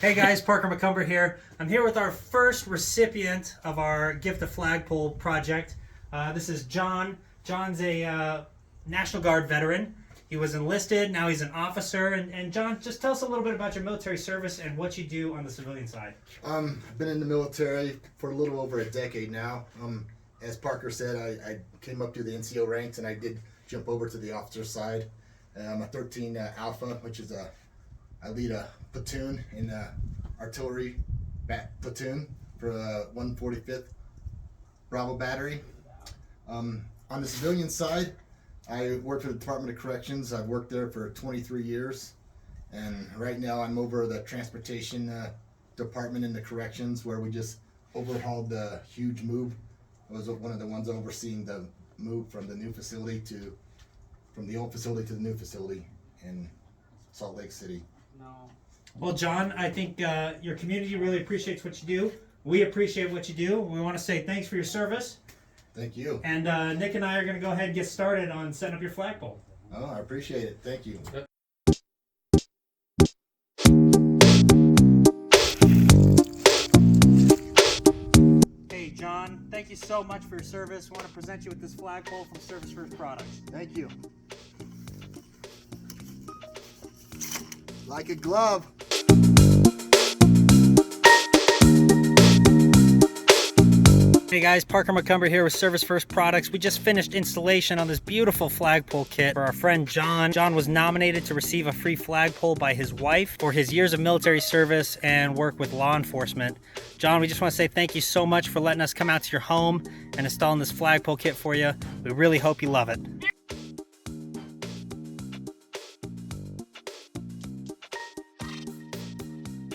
Hey guys, Parker McCumber here. I'm here with our first recipient of our Gift of Flagpole project. This is John. John's a National Guard veteran. He was enlisted, now he's an officer. And John, just tell us a little bit about your military service and what you do on the civilian side. I've been in the military for a little over a decade now. As Parker said, I came up through the NCO ranks and I did jump over to the officer side. I'm a 13 Alpha, which is I lead a platoon in artillery platoon for 145th Bravo Battery. On the civilian side, I work for the Department of Corrections. I've worked there for 23 years, and right now I'm over the transportation department in the corrections, where we just overhauled the huge move. I was one of the ones overseeing the move from the new facility from the old facility to the new facility in Salt Lake City. Well, John, I think your community really appreciates what you do. We appreciate what you do. We want to say thanks for your service. Thank you. And Nick and I are going to go ahead and get started on setting up your flagpole. Oh, I appreciate it. Thank you. Hey, John, thank you so much for your service. I want to present you with this flagpole from Service First Products. Thank you. Like a glove. Hey guys, Parker McCumber here with Service First Products. We just finished installation on this beautiful flagpole kit for our friend John. John was nominated to receive a free flagpole by his wife for his years of military service and work with law enforcement. John, we just want to say thank you so much for letting us come out to your home and installing this flagpole kit for you. We really hope you love it.